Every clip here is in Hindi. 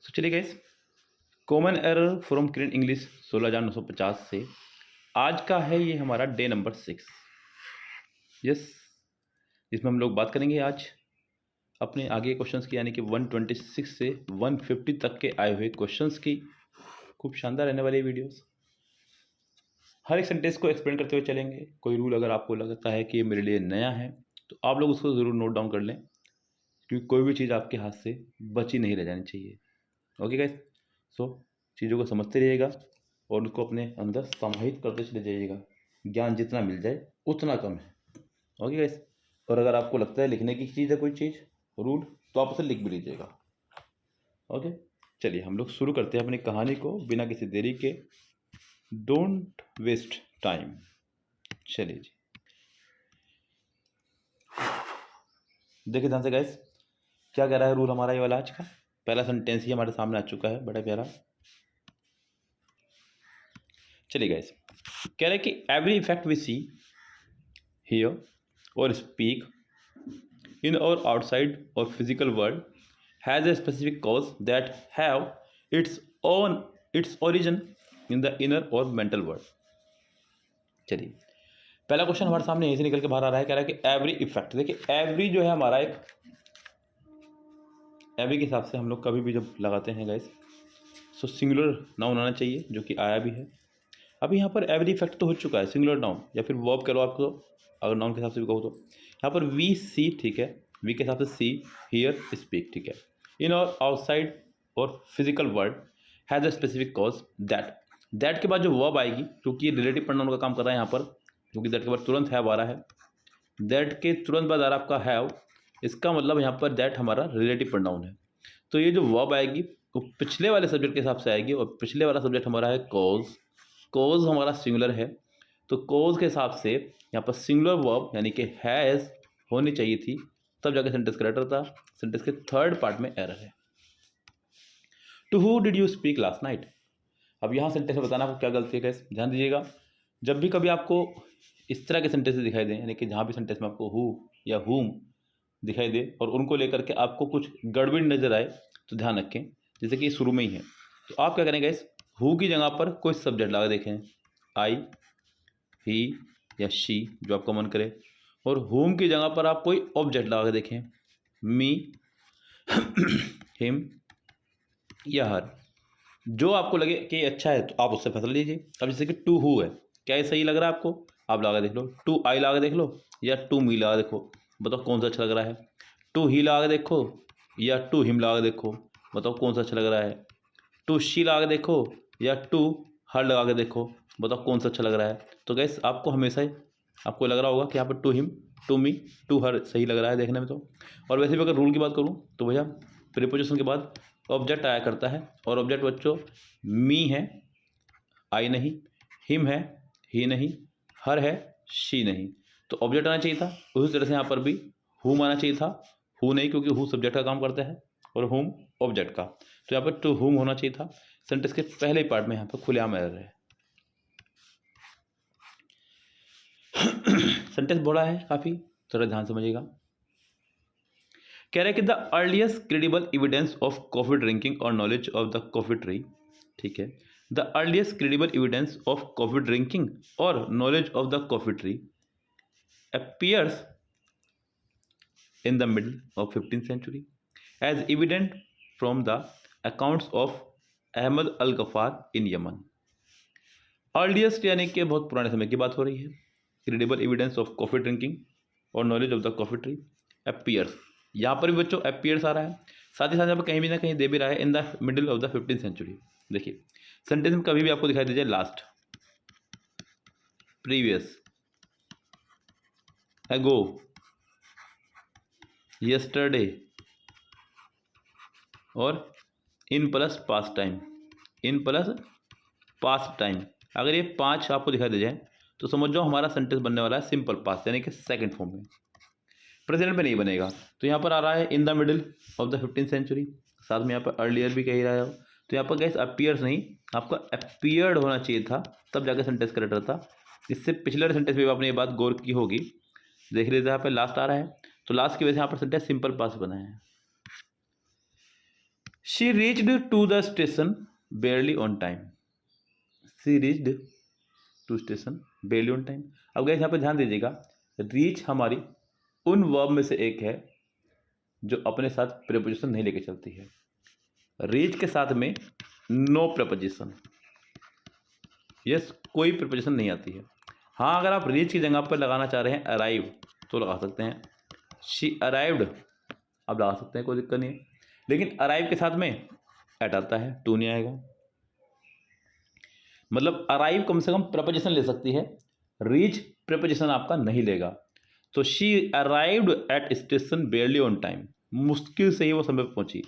तो चलिए guys, common error from clean English 16,950 से आज का है ये हमारा डे नंबर 6। यस, इसमें हम लोग बात करेंगे आज अपने आगे क्वेश्चंस की, यानी कि 126 से 150 तक के आए हुए क्वेश्चंस की। खूब शानदार रहने वाली वीडियोस। हर एक सेंटेंस को एक्सप्लेन करते हुए चलेंगे। कोई रूल अगर आपको लगता है कि ये मेरे लिए नया है तो आप लोग उसको ज़रूर नोट डाउन कर लें, क्योंकि कोई भी चीज़ आपके हाथ से बची नहीं रह जानी चाहिए। ओके गाइस, सो चीज़ों को समझते रहिएगा और उसको अपने अंदर समाहित करते चले जाइएगा। ज्ञान जितना मिल जाए उतना कम है। ओके गाइस, और अगर आपको लगता है लिखने की चीज़ है कोई चीज़ रूल, तो आप उसे लिख भी लीजिएगा। ओके, चलिए हम लोग शुरू करते हैं अपनी कहानी को बिना किसी देरी के। Don't waste time. चलिए जी, देखिए ध्यान से गाइस, क्या कह रहा है रूल हमारा ये वाला आज का। पहला सेंटेंस ही हमारे सामने आ चुका है, बड़ा प्यारा। चलिए गाइस, कह रहा है कि every effect we see here और speak in or outside or physical world has a specific cause that have its origin in the inner or mental world। चलिए, पहला क्वेश्चन हमारे सामने यहीं से निकल के बाहर आ रहा है। कह रहा है कि एवरी इफेक्ट। देखिए, एवरी जो है हमारा एक, एवरी के हिसाब से हम लोग कभी भी जब लगाते हैं गाइस, सो सिंगुलर नाउन आना चाहिए, जो कि आया भी है। अभी यहाँ पर एवरी इफेक्ट तो हो चुका है, सिंगुलर नाउन या फिर वर्ब करो आपको, अगर नाउन के हिसाब से भी कहो तो। यहाँ पर वी सी, ठीक है, वी के हिसाब से सी, हियर, स्पीक, ठीक है। इन और आउटसाइड और physical word has a specific cause that के बाद जो वर्ब आएगी, क्योंकि रिलेटिव प्रोनाउन का काम कर रहा है यहाँ पर, क्योंकि दैट के बाद तुरंत हैव आ रहा है। दैट के तुरंत बाद आ रहा है आपका हैव, इसका मतलब यहाँ पर दैट हमारा रिलेटिव प्रोनाउन है। तो ये जो वर्ब आएगी वो पिछले वाले सब्जेक्ट के हिसाब से आएगी, और पिछले वाला सब्जेक्ट हमारा है कॉज। कॉज हमारा सिंगुलर है, तो कॉज के हिसाब से यहाँ पर सिंगुलर वर्ब यानी कि हैज़ होनी चाहिए थी, तब जाके सेंटेंस करेक्ट था। सेंटेंस के थर्ड पार्ट में एरर है। To who did you speak last night. अब यहाँ सेंटेंस में बताना आपको क्या गलती है गाइस, ध्यान दीजिएगा। जब भी कभी आपको इस तरह के सेंटेंस दिखाई दें, यानी कि जहाँ भी सेंटेंस में आपको हु या हुम दिखाई दे और उनको लेकर के आपको कुछ गड़बड़ नजर आए, तो ध्यान रखें। जैसे कि शुरू में ही है, तो आप क्या करेंगे गाइस, हु की जगह पर कोई सब्जेक्ट लगा देखें, आई, ही या शी, जो आपका मन करे। और हुम की जगह पर आप कोई ऑब्जेक्ट लगा के देखें, मी, हिम या हर। जो आपको लगे कि अच्छा है तो आप उससे फैसला लीजिए। अब जैसे कि टू हु है, क्या ये सही लग रहा है आपको, आप लगा देख लो। टू आई लगा देख लो, या टू मी लगा देखो, बताओ कौन सा अच्छा लग रहा है। टू ही लगा देखो या टू हिम लगा देखो, बताओ कौन सा अच्छा लग रहा है। टू शी लगा के देखो या टू हर लगा के देखो, बताओ कौन सा अच्छा लग रहा है। तो गैस आपको हमेशा ही आपको लग रहा होगा कि यहाँ पर to him, to me, to her सही लग रहा है देखने में तो। और वैसे भी अगर रूल की बात करूँ तो भैया प्रीपोजिशन के बाद ऑब्जेक्ट आया करता है, और ऑब्जेक्ट बच्चों मी है, आई नहीं, हिम है, ही नहीं, हर है, शी नहीं। तो ऑब्जेक्ट आना चाहिए था। उसी तरह से यहाँ पर भी हुम आना चाहिए था, हु नहीं, क्योंकि हु सब्जेक्ट का काम करता है और हुम ऑब्जेक्ट का। तो यहाँ पर टू हुम होना चाहिए था। सेंटेंस के पहले ही पार्ट में यहाँ पर खुलेआम एरर है। सेंटेंस बड़ा है काफी, थोड़ा ध्यान समझिएगा। कह रहे हैं कि the earliest credible evidence of coffee drinking और knowledge of the coffee tree, ठीक है, the earliest credible evidence of coffee drinking और knowledge of the coffee tree appears in the middle of 15th century as evident from the accounts of Ahmad al Ghaffar in Yemen. Earliest यानी कि बहुत पुराने समय की बात हो रही है। Credible evidence of coffee drinking और knowledge of the coffee tree appears, यहाँ पर भी बच्चों अपीयर्स आ रहा है, साथ ही साथ यहाँ पर कहीं भी ना कहीं दे भी रहा है in the middle of the 15th century. देखिए सेंटेंस में कभी भी आपको दिखाई दीजिए लास्ट, प्रीवियस, एगो, यस्टरडे और in plus past time, in plus past time, अगर ये 5 आपको दिखाई दे जाए तो समझ जाओ हमारा सेंटेंस बनने वाला है सिंपल पास्ट, यानी कि सेकंड फॉर्म में, प्रेजेंट में नहीं बनेगा। तो यहाँ पर आ रहा है in the middle of the 15th century, साथ में यहाँ पर अर्लियर भी कह रहा है। तो यहाँ पर गैस अपीयर्स नहीं, आपका अपीयर्ड होना चाहिए था, तब जाकर सेंटेंस करेक्ट रहता। इससे पिछले सेंटेंस में भी आपने ये बात गौर की होगी। देख लीजिए यहाँ पर लास्ट आ रहा है, तो लास्ट की वजह से यहाँ पर सेंटेंस सिंपल पास्ट बना है। She reached to the station barely on time. She reached to station barely on time. अब गाइस यहाँ पे ध्यान दीजिएगा, रीच हमारी उन वर्ब में से एक है जो अपने साथ प्रीपोजिशन नहीं लेके चलती है। रीच के साथ में नो प्रीपोजिशन, यस, कोई प्रीपोजिशन नहीं आती है। हाँ, अगर आप रीच की जगह पर लगाना चाह रहे हैं अराइव तो लगा सकते हैं, शी अराइव्ड आप लगा सकते हैं, कोई दिक्कत नहीं है। लेकिन अराइव के साथ में एट आता है, टू नहीं आएगा। मतलब अराइव कम से कम प्रपोजिशन ले सकती है, रीच प्रपोजिशन आपका नहीं लेगा। तो she arrived at station barely on time, मुश्किल से ही वो समय पर पहुंची।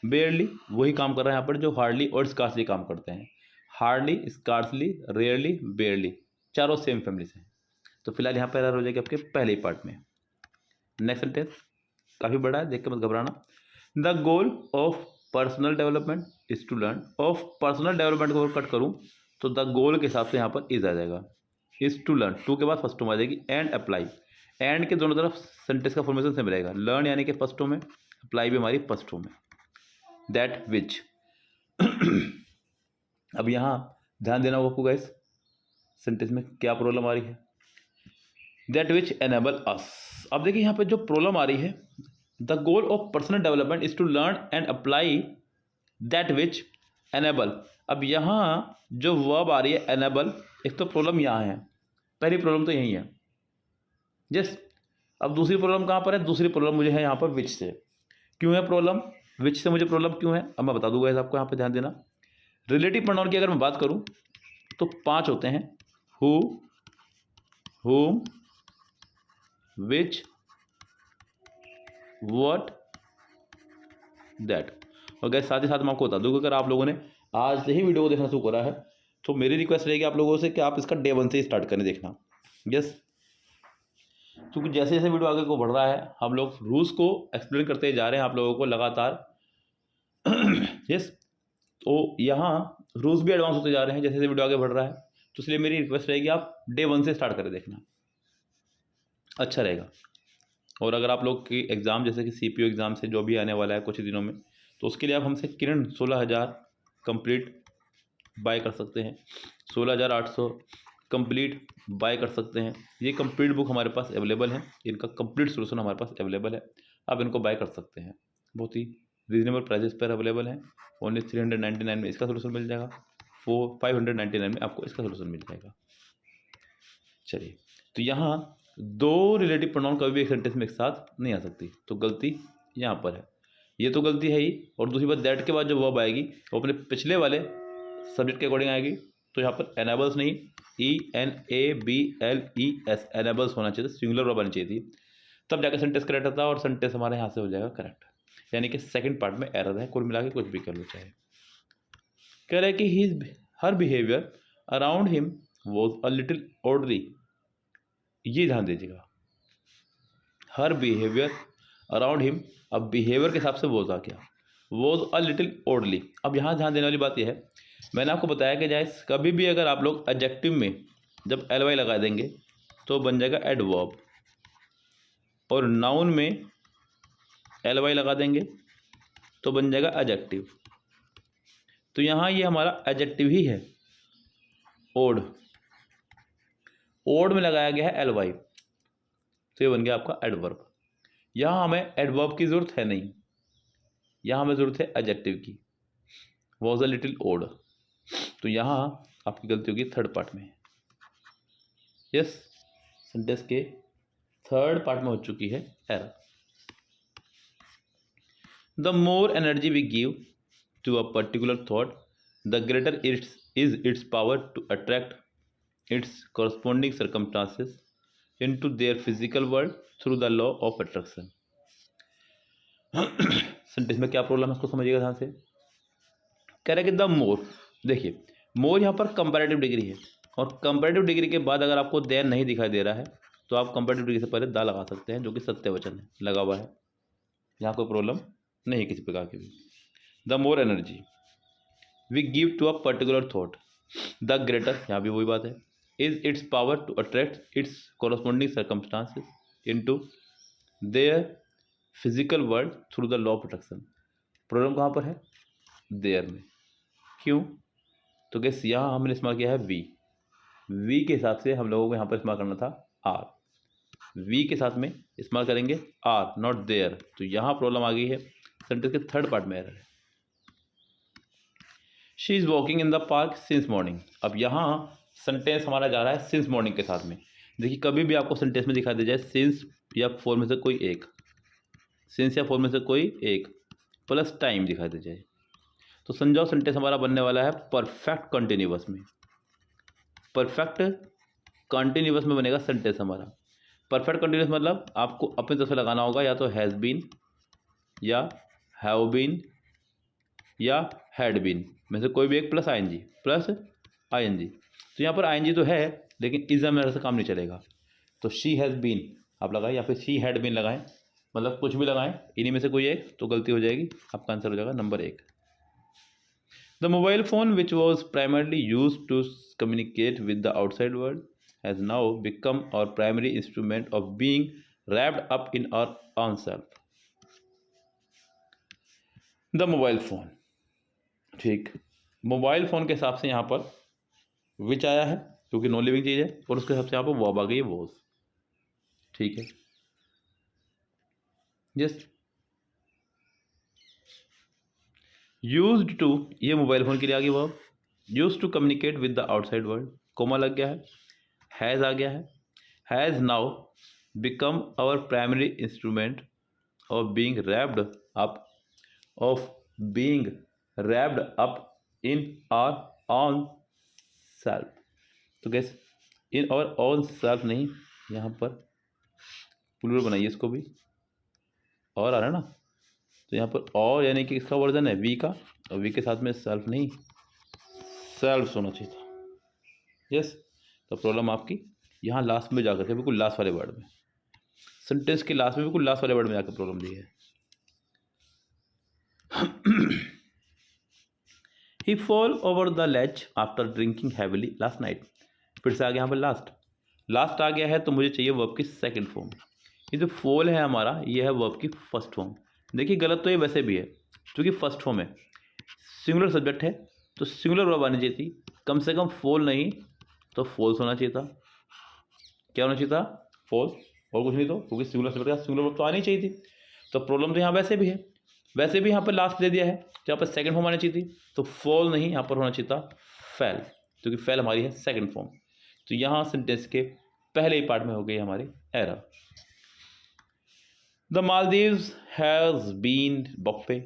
बेयरली वही काम कर रहा है यहाँ पर जो हार्डली और स्कार्सली काम करते हैं। हार्डली, स्कार्सली, रेयरली, बेयरली, चारों सेम फैमिली से हैं। तो फिलहाल यहाँ पर एरर हो जाएगी आपके पहले ही पार्ट में। नेक्स्ट सेंटेंस काफ़ी बड़ा है, देख के मत घबराना। The goal of personal development is to learn. Of personal development को कट करूँ तो द गोल के हिसाब से यहाँ पर इज आ जाएगा। इज टू लर्न, टू के बाद फर्स्ट टू में आ जाएगी। एंड अप्लाई, एंड के दोनों तरफ सेंटेंस का फॉर्मेशन सेम रहेगा। लर्न यानी कि फर्स्ट टू में, अप्लाई भी हमारी फर्स्ट टू में। दैट विच अब यहाँ ध्यान देना होगा आपको गाइस, सेंटेंस में क्या प्रॉब्लम आ रही है। That which enable us. अब देखिए यहाँ पे जो प्रॉब्लम आ रही है, the goal of personal development is to learn and apply that which enable. अब यहाँ जो वर्ब आ रही है एनेबल, एक तो प्रॉब्लम यहाँ है, पहली प्रॉब्लम तो यही है। यस, अब दूसरी प्रॉब्लम कहाँ पर है? दूसरी प्रॉब्लम मुझे है यहाँ पर विच से। क्यों है प्रॉब्लम? विच से मुझे प्रॉब्लम क्यों है अब मैं बता दूंगा आपको, यहाँ पर ध्यान देना। रिलेटिव प्रोनाउन की अगर मैं बात करूँ तो 5 होते हैं, who, whom, which, what, that। और गैस साथ ही साथ मैं आपको बता दूँ कि अगर आप लोगों ने आज से ही वीडियो को देखना शुरू करा है तो मेरी रिक्वेस्ट रहेगी आप लोगों से कि आप इसका डे 1 से ही स्टार्ट करने देखना। यस, क्योंकि जैसे जैसे वीडियो आगे को बढ़ रहा है हम लोग रूल्स को एक्सप्लेन करते जा रहे हैं आप लोगों को लगातार। यस, तो यहाँ रूल्स भी एडवांस होते जा रहे हैं जैसे जैसे वीडियो आगे बढ़ रहा है, तो इसलिए मेरी रिक्वेस्ट रहेगी आप डे 1 से स्टार्ट करें देखना, अच्छा रहेगा। और अगर आप लोग की एग्ज़ाम जैसे कि सीपीओ एग्ज़ाम से जो भी आने वाला है कुछ ही दिनों में, तो उसके लिए आप हमसे किरण 16,000 कंप्लीट बाय कर सकते हैं, 16,800 कंप्लीट बाय कर सकते हैं। ये कंप्लीट बुक हमारे पास अवेलेबल है, इनका कंप्लीट सोल्यूशन हमारे पास अवेलेबल है, आप इनको बाय कर सकते हैं। बहुत ही रीजनेबल प्राइजेस पर अवेलेबल हैं। ओनली 399 में इसका सोल्यूशन मिल जाएगा, 599 में आपको इसका सोल्यूशन मिल जाएगा। चलिए, तो यहाँ दो रिलेटिव प्रोनाउन कभी भी एक सेंटेंस में एक साथ नहीं आ सकती, तो गलती यहाँ पर है, ये तो गलती है ही। और दूसरी बात, दैट के बाद जो वर्ब आएगी वो अपने पिछले वाले सब्जेक्ट के अकॉर्डिंग आएगी, तो यहाँ पर एनेबल्स नहीं, ENABLES एनेबल्स होना चाहिए, सिंगुलर वर्ब आनी चाहिए थी, तब जाकर सेंटेंस करेक्ट होता और सेंटेंस हमारे यहाँ से हो जाएगा करेक्ट। यानी कि सेकंड पार्ट में एरर है, कुल मिला के कुछ भी कर लो चाहे। कह रहा है कि her behaviour around him was a little orderly. ये ध्यान दीजिएगा, हर बिहेवियर अराउंड हिम, अब बिहेवियर के हिसाब से वॉज आ गया, वॉज अ लिटिल ऑर्डली। अब यहाँ ध्यान देने वाली बात यह है, मैंने आपको बताया कि जायज़ कभी भी अगर आप लोग एडजेक्टिव में जब ly लगा देंगे तो बन जाएगा एडवर्ब, और नाउन में ly लगा देंगे तो बन जाएगा एडजेक्टिव। तो यहाँ ये हमारा एडजेक्टिव ही है, ओड, ओड में लगाया गया है ly, तो ये बन गया आपका एडवर्ब। यहाँ हमें एडवर्ब की ज़रूरत है नहीं, यहाँ हमें ज़रूरत है एडजेक्टिव की, वॉज अ लिटिल ओड। तो यहाँ आपकी गलती होगी थर्ड पार्ट में। यस, सेंटेंस के थर्ड पार्ट में हो चुकी है error. The more energy we give to a particular thought the greater is its power to attract its corresponding circumstances into their physical world through the law of attraction। Sentence में क्या प्रॉब्लम है उसको समझिएगा ध्यान से। कह रहे कि द मोर, देखिए मोर यहाँ पर कंपैरेटिव डिग्री है, और कंपैरेटिव डिग्री के बाद अगर आपको देन नहीं दिखाई दे रहा है तो आप कंपैरेटिव डिग्री से पहले दा लगा सकते हैं, जो कि सत्य वचन है, लगा हुआ है, यहाँ कोई प्रॉब्लम नहीं किसी प्रकार की भी। The more energy we give to a particular thought the greater, यहाँ भी वही बात है, is its power to attract its corresponding circumstances into their physical world through the law of attraction. Problem कहाँ पर है? देयर में। क्यों? तो गैस यहाँ हमने इस्तेमाल किया है वी के हिसाब से हम लोगों को यहाँ पर इस्तेमाल करना था आर। वी के साथ में इस्तेमाल करेंगे आर, नॉट देयर। तो यहाँ प्रॉब्लम आ गई है, सेंटेंस के थर्ड पार्ट में एरर है। She is walking in the park since morning. अब यहाँ सेंटेंस हमारा जा रहा है सिंस मॉर्निंग के साथ में। देखिए कभी भी आपको सेंटेंस में दिखाई दे जाए सिंस या फोर में से कोई एक, सिंस या फोर में से कोई एक प्लस टाइम दिखाई दे जाए, तो समझाओ सेंटेंस हमारा बनने वाला है परफेक्ट कंटिन्यूअस में। परफेक्ट कंटिन्यूअस में बनेगा सेंटेंस हमारा। परफेक्ट कंटिन्यूअस मतलब आपको अपनी तरफ से लगाना होगा, या तो हैज़ बीन या हैव बीन या हैड बीन में से कोई भी एक प्लस आईएनजी, प्लस आईएनजी। तो यहाँ पर आईएनजी तो है लेकिन इज़ मेरे से काम नहीं चलेगा, तो शी हैज़ बीन आप लगाएं या फिर शी हैड बीन लगाएं, मतलब कुछ भी लगाएं, इन्हीं में से कोई एक तो गलती हो जाएगी, आपका आंसर हो जाएगा number 1। The mobile phone which was primarily use to communicate with the outside world has now become our primary instrument of being wrapped up in our own self. The mobile phone, ठीक, मोबाइल फ़ोन के हिसाब से यहाँ पर विच आया है क्योंकि नॉन लिविंग चीज़ है, और उसके हिसाब से यहाँ पर वर्ब आ गई है वॉज, ठीक है। यस, यूज्ड टू, ये मोबाइल फ़ोन के लिए आ गई verb. Used to communicate with the outside world, comma लग गया है, हैज़ आ गया है, has now become our primary instrument of being wrapped up, of being wrapped up in our own self. तो guys in our own self नहीं, यहाँ पर प्लूरल बनाइए इसको भी, और आ रहा है ना, तो यहाँ पर और यानी कि इसका वर्जन है वी का, और वी के साथ में सेल्फ नहीं सेल्फ होना चाहिए था। यस, तो प्रॉब्लम आपकी यहाँ लास्ट में जाकर के, बिल्कुल लास्ट वाले वर्ड में, सेंटेंस के लास्ट में, बिल्कुल लास्ट वाले वर्ड में जाकर प्रॉब्लम दी है। He fall over the ledge after drinking heavily last night। फिर से आ गया यहाँ पर लास्ट आ गया है, तो मुझे चाहिए वर्ब की सेकंड फॉर्म। ये जो फॉल है हमारा, ये है वर्ब की फर्स्ट फॉर्म। देखिए गलत तो ये वैसे भी है क्योंकि फर्स्ट फॉर्म है, सिंगुलर सब्जेक्ट है, तो सिंगुलर वर्ब आनी चाहिए थी, कम से कम फॉल नहीं तो फॉल्स होना चाहिए था। क्या होना चाहिए था? फॉल्स, और कुछ नहीं, तो क्योंकि सिंगुलर सब्जेक्ट का सिंगुलर वर्ब तो आनी चाहिए थी। तो प्रॉब्लम तो यहाँ वैसे भी है, वैसे भी यहाँ पर लास्ट दे दिया है, तो यहाँ पर सेकंड फॉर्म आनी चाहिए थी, तो फॉल नहीं, यहाँ पर होना चाहिए था फेल, क्योंकि फेल हमारी है सेकंड फॉर्म। तो यहाँ सेंटेंस के पहले ही पार्ट में हो गई हमारी error. The Maldives has been buffeted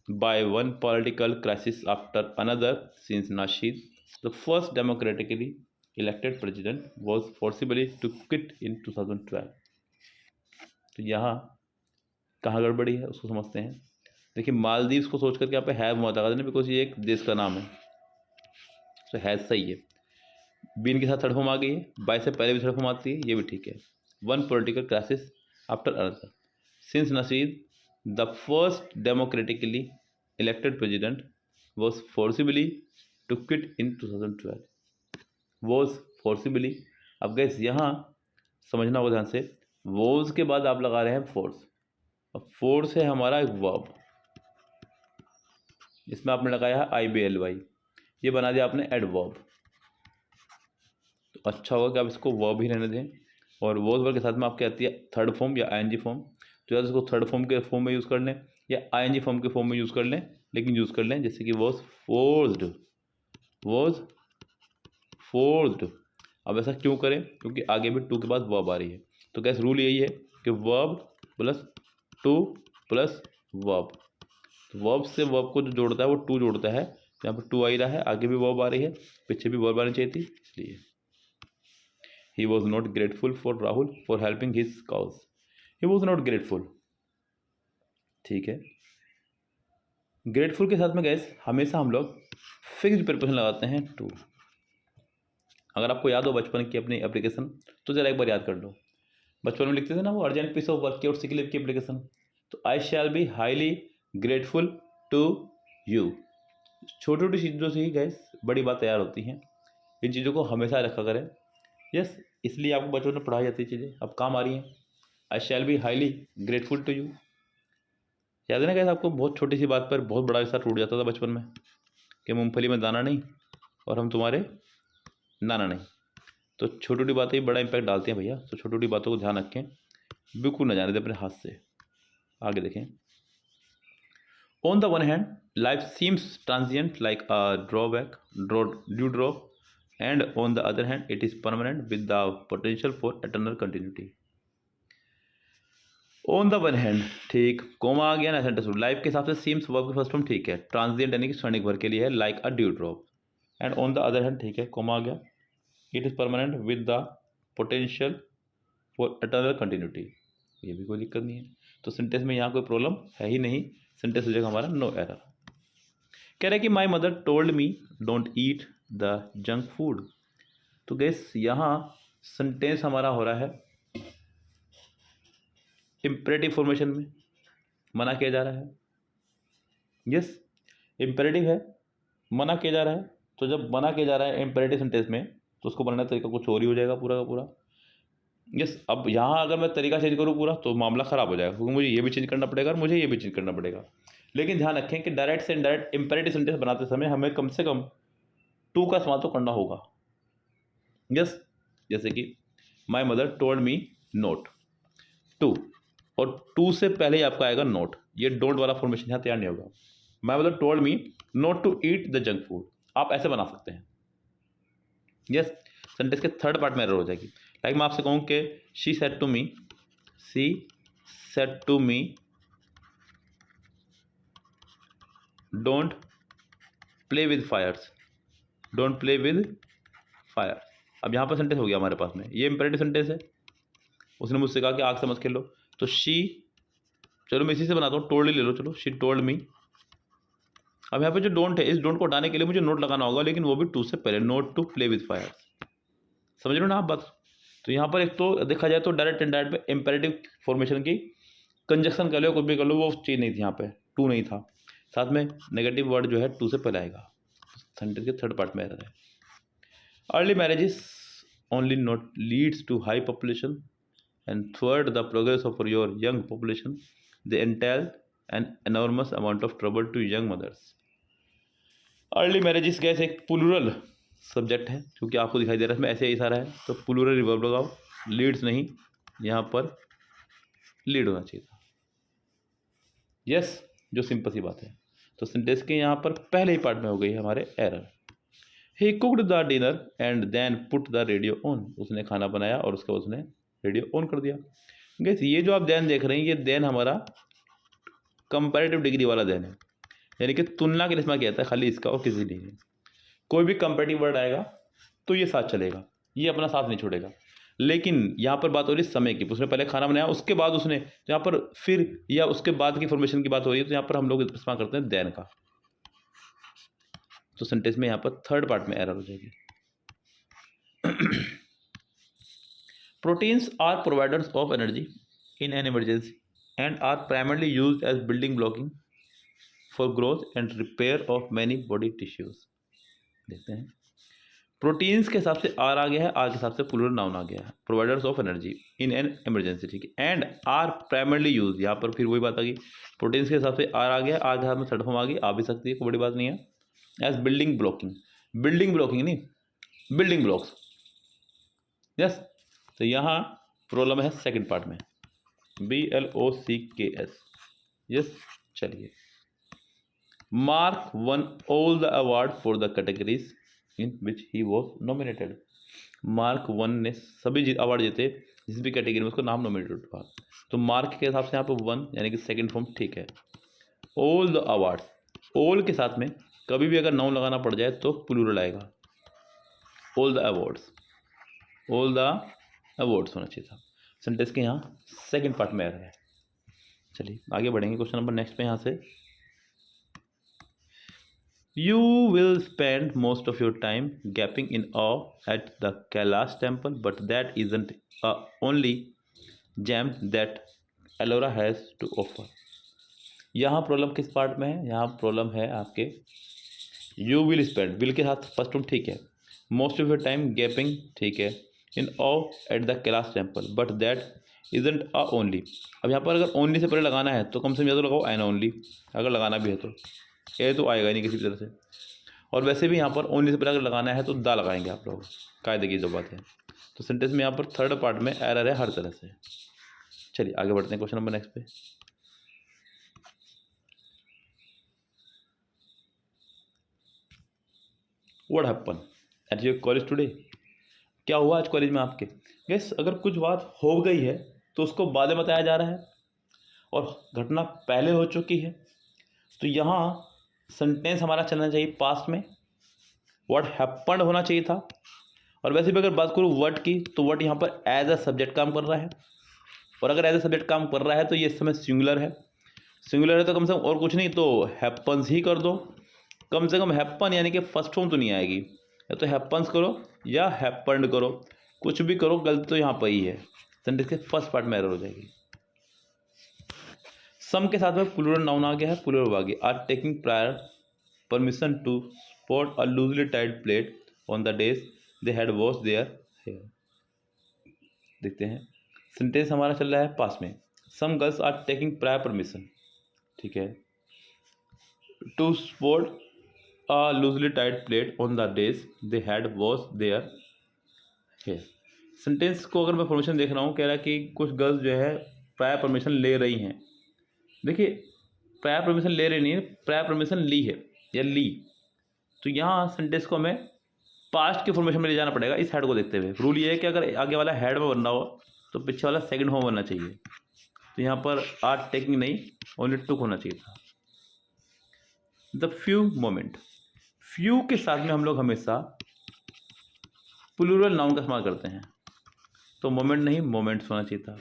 by one political crisis after another since Nasheed the first democratically elected president was forcibly to quit in 2012। तो यहाँ कहाँ गड़बड़ी है उसको समझते हैं। देखिए मालदीव्स को सोच करके यहाँ पे हैव मत लगा देना, बिकॉज ये एक देश का नाम है, तो हैज़ सही है। बीन के साथ थर्ड फॉर्म आ गई है, बाय से पहले भी थर्ड फॉर्म आती है, ये भी ठीक है। One political crisis after another since Nasheed the first democratically elected president was forcibly to quit in 2012। Was forcibly, अब गैस यहाँ समझना होगा ध्यान से, वॉज के बाद आप लगा रहे हैं फोर्स, अब फोर्स है हमारा एक वर्ब, इसमें आपने लगाया है IBLY, ये बना दिया आपने एडवर्ब। तो अच्छा होगा कि आप इसको वर्ब ही रहने दें, और वॉज वर्ब के साथ में आपकी आती है थर्ड फॉर्म या ING फॉर्म, तो या इसको थर्ड फॉर्म के फॉर्म में यूज़ कर लें या ING फॉर्म के फॉर्म में यूज़ कर लें, लेकिन यूज़ कर लें जैसे कि वॉज फोर्स्ड। अब ऐसा क्यों करें? क्योंकि आगे भी टू के बाद वर्ब आ रही है, तो गैस रूल यही है कि verb plus two plus verb, verb से वर्ब को जो जोड़ता है वो टू जोड़ता है, यहाँ पर टू आ ही रहा है, आगे भी वर्ब आ रही है, पीछे भी वर्ब आनी चाहिए थी, इसलिए। He was not grateful for Rahul for helping his cause, he was not grateful, ठीक है। ग्रेटफुल के साथ में गैस हमेशा हम लोग फिक्स्ड प्रीपोजिशन लगाते हैं टू। अगर आपको याद हो बचपन की अपनी एप्लीकेशन, तो जरा एक बार याद कर लो, बचपन में लिखते थे ना वो अर्जेंट पीस ऑफ वर्क की और सिक लीव की एप्लीकेशन, तो I shall be highly grateful to you. छोटी छोटी चीज़ों से ही गैस बड़ी बात तैयार होती हैं, इन चीज़ों को हमेशा रखा करें। यस, इसलिए आपको बचपन में पढ़ाई जाती चीज़ें अब काम आ रही हैं। I shall be highly grateful to you, याद है ना, कैसे आपको बहुत छोटी सी बात पर बहुत बड़ा हिस्सा टूट जाता था बचपन में कि मूंगफली में दाना नहीं और हम तुम्हारे नाना नहीं। तो छोटी छोटी बातें ही बड़ा इम्पैक्ट डालती हैं भैया, तो छोटी छोटी बातों को ध्यान रखें, बिल्कुल ना जाने दें अपने हाथ से। आगे देखें। On the one hand life seems transient like a drawback dew drop, and on the other hand it is permanent with the potential for eternal continuity. On the one hand, ठीक, कोमा आ गया ना सेंटेंस। लाइफ के हिसाब से सीम्स वर्ब की फर्स्ट फॉर्म ठीक है, ट्रांजिएंट यानी कि क्षणिक भर के लिए है, like a dew drop, and on the other hand ठीक है, कोमा आ गया, it is permanent with the potential for eternal continuity. ये भी कोई दिक्कत नहीं है, तो सेंटेंस में यहाँ कोई प्रॉब्लम है ही नहीं, सेंटेंस हो जाएगा हमारा नो एरर। कह रहा है कि my mother told me don't eat the junk food. तो गैस यहाँ सेंटेंस हमारा हो रहा है इम्परेटिव फॉर्मेशन में, मना किया जा रहा है। यस, इम्परेटिव है, मना किया जा रहा है। तो जब मना किया जा रहा है इम्परेटिव सेंटेंस में, तो उसको बनाने का तरीका कुछ और ही हो जाएगा पूरा का पूरा। यस, अब यहाँ अगर मैं तरीका चेंज करूँ पूरा तो मामला ख़राब हो जाएगा, क्योंकि मुझे ये भी चेंज करना पड़ेगा और मुझे ये भी चेंज करना पड़ेगा। लेकिन ध्यान रखें कि डायरेक्ट से इनडायरेक्ट इम्परेटिव सेंटेंस बनाते समय हमें कम से कम टू का इस्तेमाल तो करना होगा। यस, जैसे कि my mother told me not, to, और टू से पहले ही आपका आएगा नोट, ये डोंट वाला फॉर्मेशन यहाँ तैयार नहीं होगा। My mother told me not to eat the junk food, आप ऐसे बना सकते हैं। यस, सेंटेंस के थर्ड पार्ट में एरर हो जाएगी। लाइक मैं आपसे कहूँ कि she said to me don't play with fires, don't play with fire. अब यहाँ पर सेंटेंस हो गया हमारे पास में, ये इंपेरेटिव सेंटेंस है। उसने मुझसे कहा कि आग से मत खेलो, तो शी, चलो मैं इसी से बनाता हूँ, टोल्ड ले लो, चलो शी टोल्ड मी। अब यहाँ पे जो डोंट है, इस डोंट को हटाने के लिए मुझे नोट लगाना होगा, लेकिन वो भी टू से पहले, not to play with fire. समझ लो ना आप बात। तो यहाँ पर एक तो देखा जाए तो डायरेक्ट इंडायरेक्ट में इंपेरेटिव फॉर्मेशन की कंजक्शन कर लो, कुछ भी कर लो, वो चीज़ नहीं थी यहाँ पे, टू नहीं था। साथ में नेगेटिव वर्ड जो है टू से पहले आएगा, सेंटेंस के थर्ड पार्ट में एरर है। Early marriages only not leads to high population and thwart the progress of your young population, they entail an enormous amount of trouble to young mothers. Early marriages gas एक प्लूरल सब्जेक्ट है, क्योंकि आपको दिखाई दे रहा है इसमें ऐसे ही सारा है, तो प्लूरल रिवर्ब लगाओ, लीड्स नहीं, यहाँ पर लीड होना चाहिए था। यस, जो सिंपल सी बात है। तो सेंटेंस के यहाँ पर पहले ही पार्ट में हो गई है हमारे error. He cooked the dinner and then put the radio on, उसने खाना बनाया और उसके बाद उसने रेडियो ऑन कर दिया। गैस ये जो आप देन देख रहे हैं, ये देन हमारा कंपैरेटिव डिग्री वाला देन है, यानी कि तुलना के लिए इस्तेमाल किया जाता है, खाली इसका और किसी नहीं। कोई भी कंपैरेटिव वर्ड आएगा तो ये साथ चलेगा, ये अपना साथ नहीं छोड़ेगा। लेकिन यहाँ पर बात हो रही है समय की, उसने पहले खाना बनाया, उसके बाद उसने, यहाँ पर फिर या उसके बाद की फॉर्मेशन की बात हो रही है, तो यहाँ पर हम लोग इस्तेमाल करते हैं देन का। तो सेंटेंस में यहाँ पर थर्ड पार्ट में एरर हो जाएगी। Proteins are providers of energy in an emergency and are primarily used as building blocking for growth and repair of many body tissues. देखते हैं, प्रोटीन्स के हिसाब से आर आ गया है, आर के हिसाब से प्लूरल नाउन आ गया है, providers of energy in an emergency, ठीक है, एंड आर प्राइमरली यूज, यहाँ पर फिर वही बात आ गई, प्रोटीन्स के हिसाब से आर आ गया, आर के हिसाब में थर्ड फॉर्म आ गई, आ भी सकती है, कोई बड़ी बात नहीं है। As building blocking, building blocking नहीं, बिल्डिंग ब्लॉक्स। यस, तो यहाँ प्रॉब्लम है सेकंड पार्ट में, BLOCKS। यस, चलिए, Mark won all the award for the categories in which he was nominated. Mark won ने सभी अवार्ड जीते जिस भी कैटेगरी में उसको नाम नॉमिनेटेड हुआ। तो मार्क के हिसाब से यहाँ पर वन यानी कि सेकंड फॉर्म ठीक है। ऑल द अवार्ड, ऑल के साथ में कभी भी अगर नाउन लगाना पड़ जाए तो प्लूरल आएगा, all the awards, all the awards होना चाहिए था। सेंटेंस के यहाँ सेकंड पार्ट में एरर है। चलिए आगे बढ़ेंगे, क्वेश्चन नंबर नेक्स्ट पे यहाँ से, you will spend most of your time gaping in awe at the Kailash temple but that isn't only gem that Ellora has to offer. यहाँ प्रॉब्लम किस पार्ट में है? यहाँ प्रॉब्लम है आपके यू विल स्पेंड, विल के साथ फर्स्ट टर्म ठीक है, most of your time gaping ठीक है, in awe at the Kailash temple but that isn't a only. अब यहाँ पर अगर ओनली से पहले लगाना है तो कम से कम या तो लगाओ एन ओनली, अगर लगाना भी है तो ए तो आएगा ही नहीं किसी भी तरह से। और वैसे भी यहाँ पर ओनली से पहले अगर लगाना है तो दा लगाएंगे आप लोग, कायदे की जो बात है। तो सेंटेंस में यहाँ पर थर्ड पार्ट में एरर है हर तरह से। चलिए आगे बढ़ते हैं क्वेश्चन नंबर नेक्स्ट पे। What happen at your college today? क्या हुआ आज कॉलेज में आपके? गैस अगर कुछ बात हो गई है तो उसको बाद में बताया जा रहा है और घटना पहले हो चुकी है, तो यहाँ सेंटेंस हमारा चलना चाहिए पास्ट में, व्हाट हैपन्ड होना चाहिए था। और वैसे भी अगर बात करूँ व्हाट की, तो व्हाट यहाँ पर एज अ सब्जेक्ट काम कर रहा है, और अगर एज अ सब्जेक्ट काम कर रहा है तो ये इस समय सिंगुलर है। सिंगुलर है तो कम से कम और कुछ नहीं तो हैपन्स ही कर दो, कम से कम हैपन यानी कि फर्स्ट फॉर्म तो नहीं आएगी। या तो हैपन्स करो या हैपन्ड करो, कुछ भी करो, गलती तो यहाँ पर ही है। सेंटेंस के फर्स्ट पार्ट में एरर हो जाएगी। सम के साथ में प्लूरल नाउन आ गया है, प्लूरल आ गया। Are taking prior permission to spot a loosely tied plait on the days they had wash their hair. देखते हैं सेंटेंस हमारा चल रहा है पास में। Some girls are taking prior permission, ठीक है, to spot a loosely tied plate on the days they had washed their hair। Sentence को अगर मैं परमिशन देख रहा हूँ, कह रहा है कि कुछ गर्ल्स जो है प्रायर परमिशन ले रही हैं। देखिए प्रायर परमिशन ले रही नहीं है, प्रायर परमिशन ली है या ली। तो यहाँ सेंटेंस को हमें पास्ट के फॉर्मेशन में ले जाना पड़ेगा इस हेड को देखते हुए। रूल ये है कि अगर आगे वाला हेड में बनना हो तो पीछे वाला सेकंड फॉर्म बनना चाहिए। तो यहाँ पर आर टेकिंग नहीं, ओनली टुक होना चाहिए था। द फ्यू मोमेंट, फ्यू के साथ में हम लोग हमेशा प्लूरल नाउन का इस्तेमाल करते हैं, तो मोमेंट नहीं मोमेंट्स होना चाहिए था,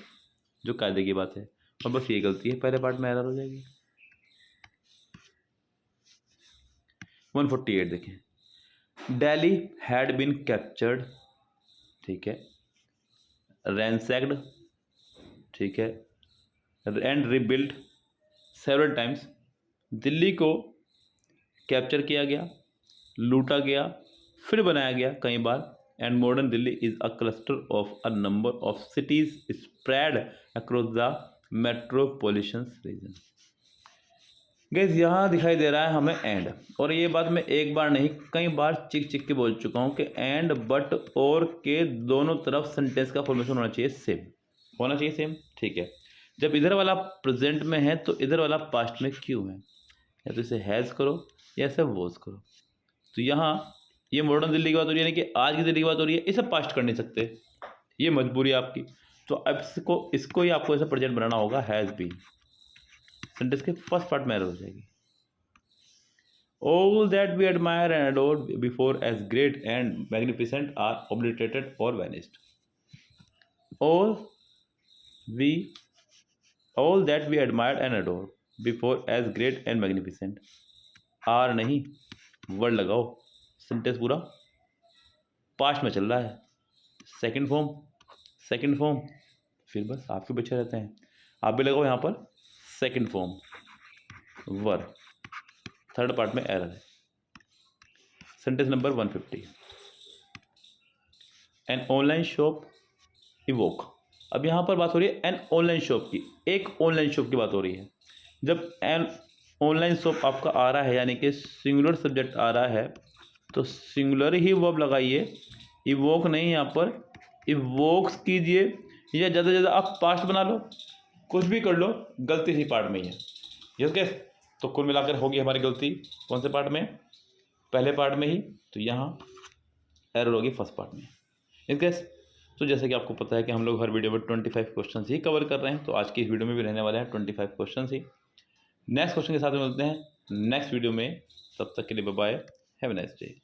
जो कायदे की बात है। और बस ये गलती है, पहले पार्ट में एरर हो जाएगी। 148 देखें। दिल्ली हैड बीन कैप्चर्ड, ठीक है, रैंसैक्ड, ठीक है, and rebuild several times. Delhi को कैप्चर किया गया, लूटा गया, फिर बनाया गया कई बार। And modern Delhi is a cluster of a number of cities spread across the metropolitan region. Guess यहाँ दिखाई दे रहा है हमें एंड, और ये बात मैं एक बार नहीं कई बार चिक चिक के बोल चुका हूँ कि एंड बट और के दोनों तरफ सेंटेंस का फॉर्मेशन होना चाहिए सेम, होना चाहिए सेम, ठीक है। जब इधर वाला प्रेजेंट में है तो इधर वाला पास्ट में क्यों है, या तो इसे हैज़ करो या इसे वॉज करो। तो यहाँ ये मॉडर्न दिल्ली की बात हो रही है, यानी कि आज की दिल्ली की बात हो रही है, इसे पास्ट कर नहीं सकते, ये मजबूरी है आपकी। तो अब इसको ही आपको ऐसा प्रेजेंट बनाना होगा, हैज़ बीन। सेंटेंस के फर्स्ट पार्ट में एरर हो जाएगी। All that we admire and adored before as great and magnificent are obliterated or vanished. All that we admired and adored before as great and magnificent are नहीं, वर्ड लगाओ, सेंटेंस पूरा पास्ट में चल रहा है, सेकंड फॉर्म, फिर बस आपके पीछे रहते हैं। आप भी लगाओ यहाँ पर second form verb, third part में एरर है। Sentence number 150। An online shop evoke. अब यहाँ पर बात हो रही है एन ऑनलाइन शॉप की, एक ऑनलाइन शॉप की बात हो रही है। जब एन ऑनलाइन शॉप आपका आ रहा है यानी कि सिंगुलर सब्जेक्ट आ रहा है तो सिंगुलर ही वर्ब लगाइए, इवोक नहीं। यहाँ पर इवोक्स कीजिए या ज़्यादा से ज़्यादा आप पास्ट बना लो, कुछ भी कर लो, गलती इसी पार्ट में ही है। यस गैस, तो कुल मिलाकर होगी हमारी गलती कौन से पार्ट में, पहले पार्ट में ही। तो यहाँ एरर होगी फर्स्ट पार्ट में। यस गैस, तो जैसे कि आपको पता है कि हम लोग हर वीडियो में 25 क्वेश्चन ही कवर कर रहे हैं, तो आज की इस वीडियो में भी रहने वाले हैं 25 क्वेश्चन ही। नेक्स्ट क्वेश्चन के साथ में मिलते हैं नेक्स्ट वीडियो में, तब तक के लिए bye bye, have a nice day.